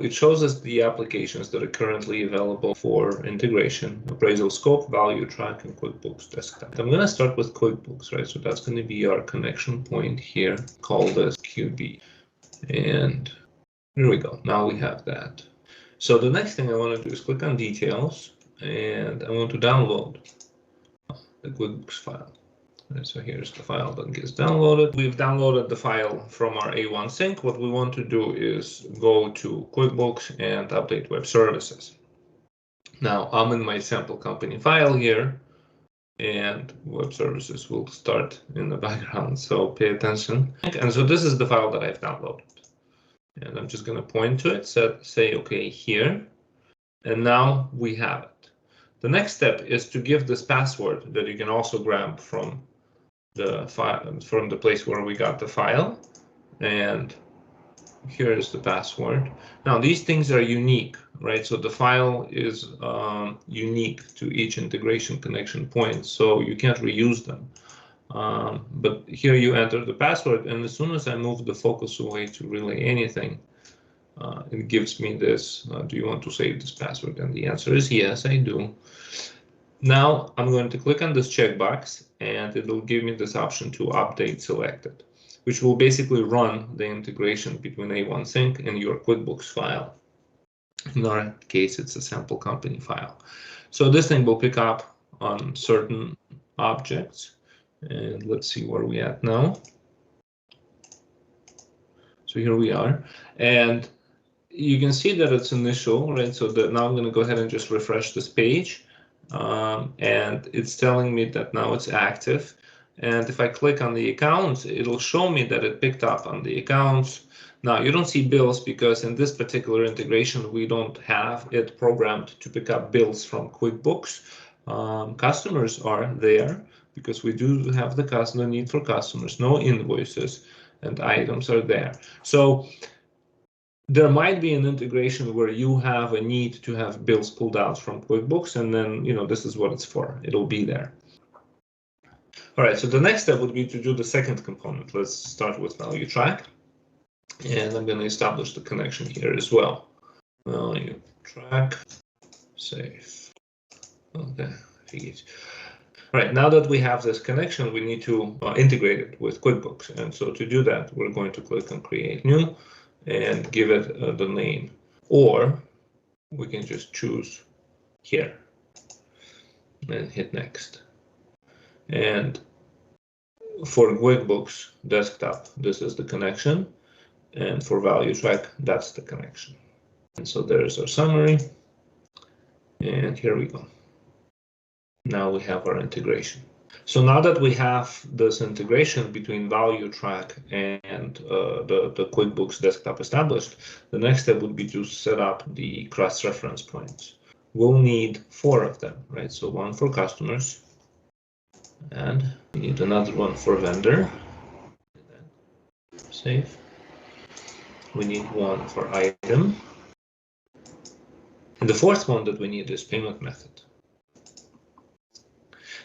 It shows us the applications that are currently available for integration: Appraisal Scope, ValuTrack, and QuickBooks Desktop. I'm going to start with QuickBooks, right? So that's going to be our connection point here. Call this QB. And here we go. Now we have that. So the next thing I want to do is click on Details, and I want to download the QuickBooks file. And so here's the file that gets downloaded. We've downloaded the file from our A1 sync. What we want to do is go to QuickBooks and update web services. Now I'm in my sample company file here, and web services will start in the background, so pay attention. And so this is the file that I've downloaded. And I'm just going to point to it, say OK here, and now we have it. The next step is to give this password that you can also grab from the file, from the place where we got the file, and here is the password. Now these things are unique, right? So the file is unique to each integration connection point, so you can't reuse them. But here you enter the password, and as soon as I move the focus away to really anything, it gives me this, do you want to save this password? And the answer is yes, I do. Now I'm going to click on this checkbox, and it will give me this option to update selected, which will basically run the integration between A1 Sync and your QuickBooks file. In our case, it's a sample company file. So this thing will pick up on certain objects, and let's see where we at now. So here we are, and you can see that it's initial, right? So that now I'm going to go ahead and just refresh this page. And it's telling me that now it's active. And if I click on the accounts, it'll show me that it picked up on the accounts. Now you don't see bills because in this particular integration, we don't have it programmed to pick up bills from QuickBooks. Customers are there because we do have the need for customers. No invoices and items are there. So there might be an integration where you have a need to have bills pulled out from QuickBooks, and then, this is what it's for. It'll be there. All right, so the next step would be to do the second component. Let's start with ValuTrack, and I'm going to establish the connection here as well. ValuTrack, save. Okay, all right, now that we have this connection, we need to integrate it with QuickBooks. And so to do that, we're going to click on Create New and give it the name, or we can just choose here and hit next. And for QuickBooks Desktop, this is the connection, and for ValuTrack, that's the connection. And so there's our summary, and here we go. Now we have our integration. So now that we have this integration between ValuTrack and the QuickBooks Desktop established, the next step would be to set up the cross-reference points. We'll need 4 of them, right? So one for customers, and we need another one for vendor. Save. We need one for item. And the fourth one that we need is payment method.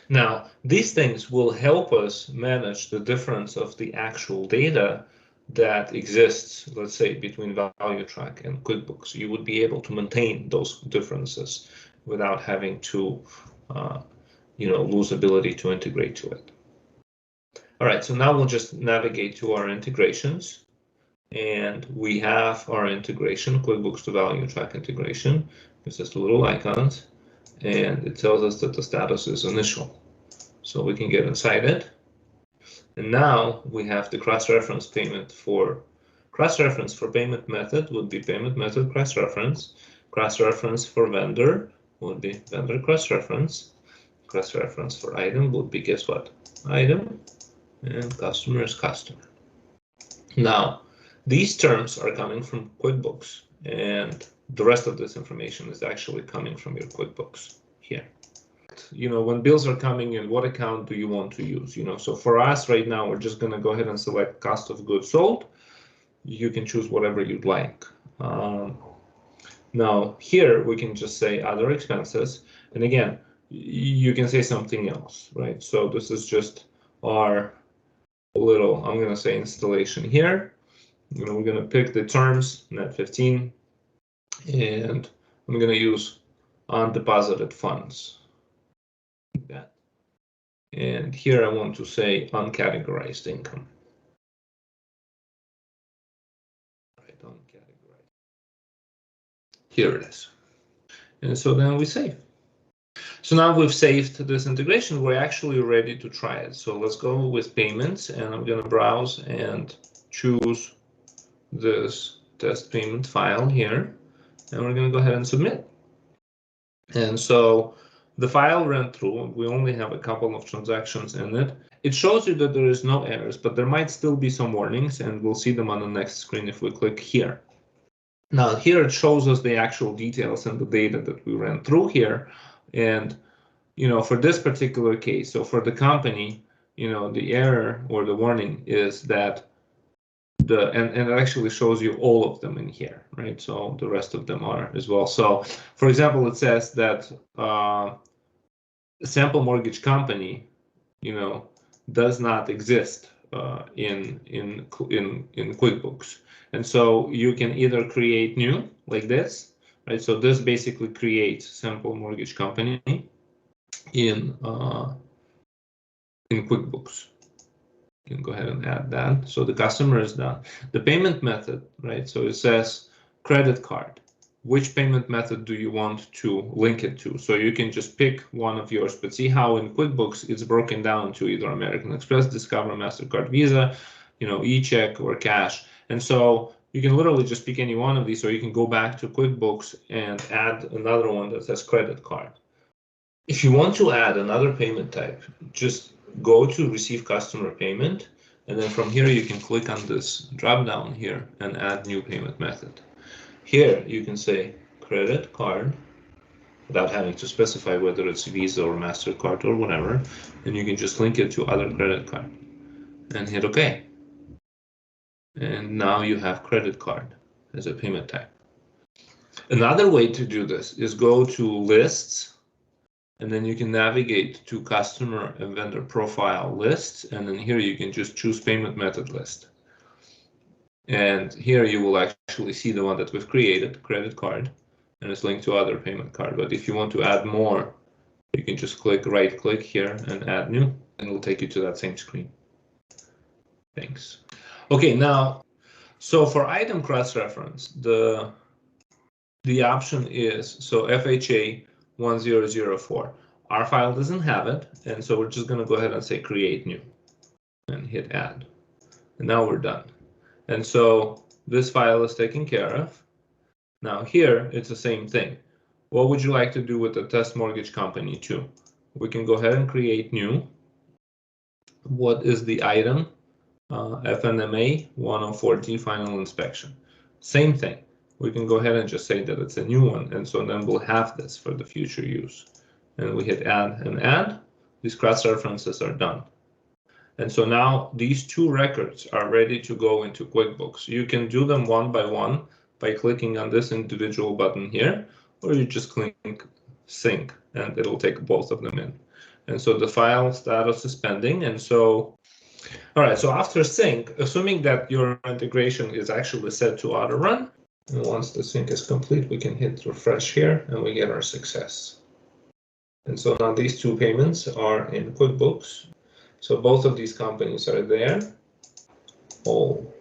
Now, these things will help us manage the difference of the actual data that exists, let's say, between ValuTrack and QuickBooks. You would be able to maintain those differences without having to, lose ability to integrate to it. All right, so now we'll just navigate to our integrations, and we have our integration, QuickBooks to ValuTrack integration. It's just little icons, and it tells us that the status is initial. So we can get inside it. And now we have the cross-reference payment for cross-reference for payment method would be payment method cross-reference. Cross-reference for vendor would be vendor cross-reference. Cross-reference for item would be, guess what? Item. And customer is customer. Now, these terms are coming from QuickBooks, and the rest of this information is actually coming from your QuickBooks here. When bills are coming in, what account do you want to use? So for us right now, we're just going to go ahead and select cost of goods sold. You can choose whatever you'd like. Now here we can just say other expenses, and again, you can say something else, right? So this is just our little, I'm going to say installation here. We're going to pick the terms, net 15, And I'm going to use undeposited funds. Like that. And here I want to say uncategorized income. Right, uncategorized. Here it is. And so then we save. So now we've saved this integration, we're actually ready to try it. So let's go with payments, and I'm going to browse and choose this test payment file here, and we're going to go ahead and submit. And so the file ran through. We only have a couple of transactions in it. It shows you that there is no errors, but there might still be some warnings, and we'll see them on the next screen if we click here. Now here it shows us the actual details and the data that we ran through here. And for this particular case, so for the company, the error or the warning is that and it actually shows you all of them in here, right? So the rest of them are as well. So for example, it says that sample mortgage company, does not exist in QuickBooks. And so you can either create new like this, right? So this basically creates sample mortgage company in QuickBooks. You can go ahead and add that. So the customer is done. The payment method, right? So it says credit card. Which payment method do you want to link it to? So you can just pick one of yours, but see how in QuickBooks it's broken down to either American Express, Discover, MasterCard, Visa, e-check or cash. And so you can literally just pick any one of these, or you can go back to QuickBooks and add another one that says credit card. If you want to add another payment type, just go to receive customer payment, and then from here you can click on this drop down here and add new payment method. Here you can say credit card without having to specify whether it's Visa or MasterCard or whatever, and you can just link it to other credit card and hit OK. And now you have credit card as a payment type. Another way to do this is go to lists, and then you can navigate to customer and vendor profile lists, and then here you can just choose payment method list. And here you will actually see the one that we've created, credit card, and it's linked to other payment card. But if you want to add more, you can just right click here and add new, and it'll take you to that same screen. Thanks. Okay, now, so for item cross-reference, the option is, so FHA 1004. Our file doesn't have it, and so we're just going to go ahead and say create new and hit add. And now we're done. And so this file is taken care of. Now here it's the same thing. What would you like to do with the test mortgage company too? We can go ahead and create new. What is the item? FNMA 104T final inspection. Same thing. We can go ahead and just say that it's a new one, and so then we'll have this for the future use. And we hit add and add. These cross references are done. And so now these two records are ready to go into QuickBooks. You can do them one by one by clicking on this individual button here, or you just click sync and it'll take both of them in. And so the file status is pending. And so, all right, so after sync, assuming that your integration is actually set to auto run, and once the sync is complete, we can hit refresh here and we get our success. And so now these two payments are in QuickBooks. So both of these companies are there, all